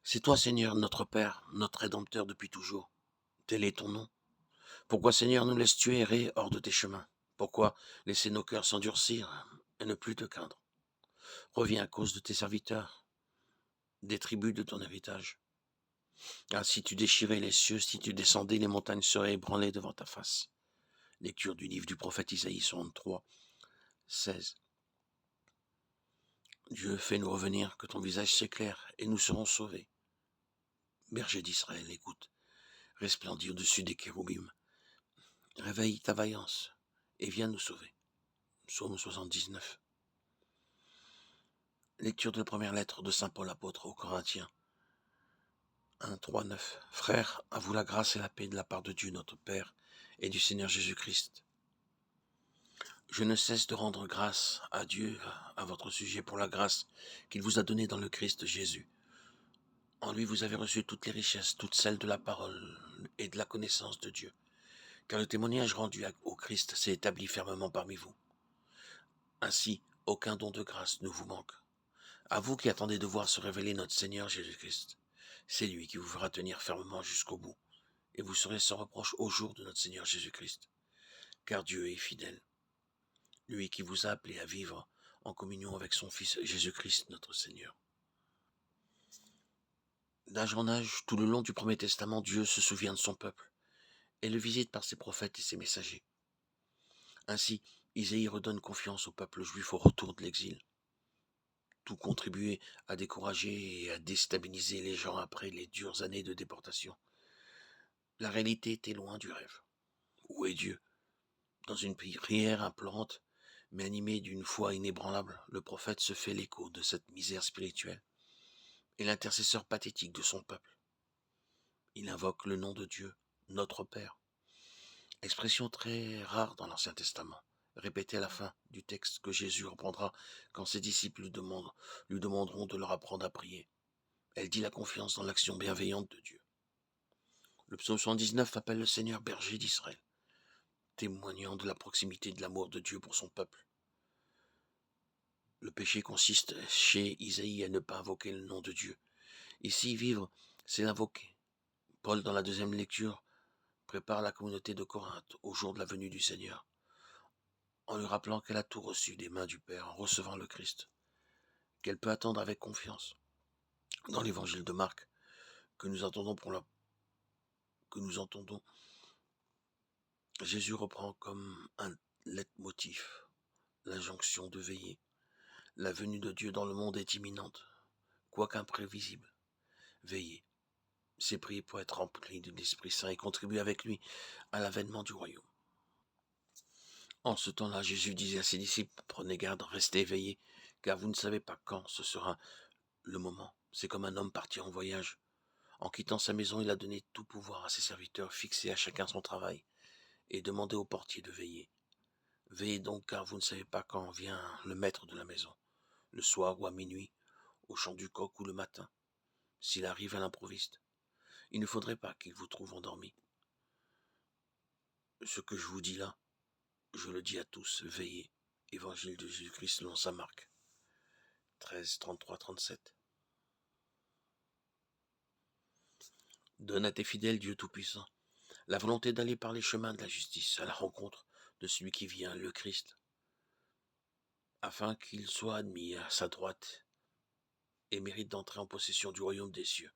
C'est toi, Seigneur, notre Père, notre Rédempteur depuis toujours. Tel est ton nom. Pourquoi, Seigneur, nous laisses-tu errer hors de tes chemins? Pourquoi laisser nos cœurs s'endurcir et ne plus te craindre? Reviens à cause de tes serviteurs, des tribus de ton héritage. Ah, si tu déchirais les cieux, si tu descendais, les montagnes seraient ébranlées devant ta face. Lecture du livre du prophète Isaïe 63, 16. Dieu, fais-nous revenir, que ton visage s'éclaire, et nous serons sauvés. Berger d'Israël, écoute, resplendis au-dessus des kéroubim. Réveille ta vaillance, et viens nous sauver. Psaume 79. Lecture de la première lettre de saint Paul apôtre aux Corinthiens. 1, 3, 9. Frères, à vous la grâce et la paix de la part de Dieu notre Père et du Seigneur Jésus-Christ. Je ne cesse de rendre grâce à Dieu à votre sujet pour la grâce qu'il vous a donnée dans le Christ Jésus. En lui vous avez reçu toutes les richesses, toutes celles de la parole et de la connaissance de Dieu, car le témoignage rendu au Christ s'est établi fermement parmi vous. Ainsi, aucun don de grâce ne vous manque. À vous qui attendez de voir se révéler notre Seigneur Jésus-Christ, c'est lui qui vous fera tenir fermement jusqu'au bout, et vous serez sans reproche au jour de notre Seigneur Jésus-Christ. Car Dieu est fidèle, lui qui vous a appelé à vivre en communion avec son Fils Jésus-Christ notre Seigneur. D'âge en âge, tout le long du Premier Testament, Dieu se souvient de son peuple, et le visite par ses prophètes et ses messagers. Ainsi, Isaïe redonne confiance au peuple juif au retour de l'exil. Tout contribuait à décourager et à déstabiliser les gens après les dures années de déportation. La réalité était loin du rêve. Où est Dieu? Dans une prière implorante, mais animée d'une foi inébranlable, le prophète se fait l'écho de cette misère spirituelle et l'intercesseur pathétique de son peuple. Il invoque le nom de Dieu, notre Père, expression très rare dans l'Ancien Testament, répétée à la fin du texte que Jésus reprendra quand ses disciples lui demanderont de leur apprendre à prier. Elle dit la confiance dans l'action bienveillante de Dieu. Le psaume 79 appelle le Seigneur berger d'Israël, témoignant de la proximité de l'amour de Dieu pour son peuple. Le péché consiste chez Isaïe à ne pas invoquer le nom de Dieu. Ici, vivre, c'est l'invoquer. Paul, dans la deuxième lecture, prépare la communauté de Corinthe au jour de la venue du Seigneur, en lui rappelant qu'elle a tout reçu des mains du Père en recevant le Christ, qu'elle peut attendre avec confiance. Dans l'évangile de Marc, que nous entendons, Jésus reprend comme un leitmotiv l'injonction de veiller. La venue de Dieu dans le monde est imminente, quoique imprévisible. Veillez. C'est prier pour être rempli de l'Esprit Saint et contribuer avec lui à l'avènement du royaume. En ce temps-là, Jésus disait à ses disciples, prenez garde, restez éveillés, car vous ne savez pas quand ce sera le moment. C'est comme un homme parti en voyage. En quittant sa maison, il a donné tout pouvoir à ses serviteurs, fixé à chacun son travail, et demandé au portier de veiller. Veillez donc, car vous ne savez pas quand vient le maître de la maison, le soir ou à minuit, au chant du coq ou le matin, s'il arrive à l'improviste. Il ne faudrait pas qu'il vous trouve endormi. Ce que je vous dis là, je le dis à tous, veillez. Évangile de Jésus-Christ selon saint Marc, 13, 33, 37. Donne à tes fidèles, Dieu Tout-Puissant, la volonté d'aller par les chemins de la justice à la rencontre de celui qui vient, le Christ, afin qu'il soit admis à sa droite et mérite d'entrer en possession du royaume des cieux.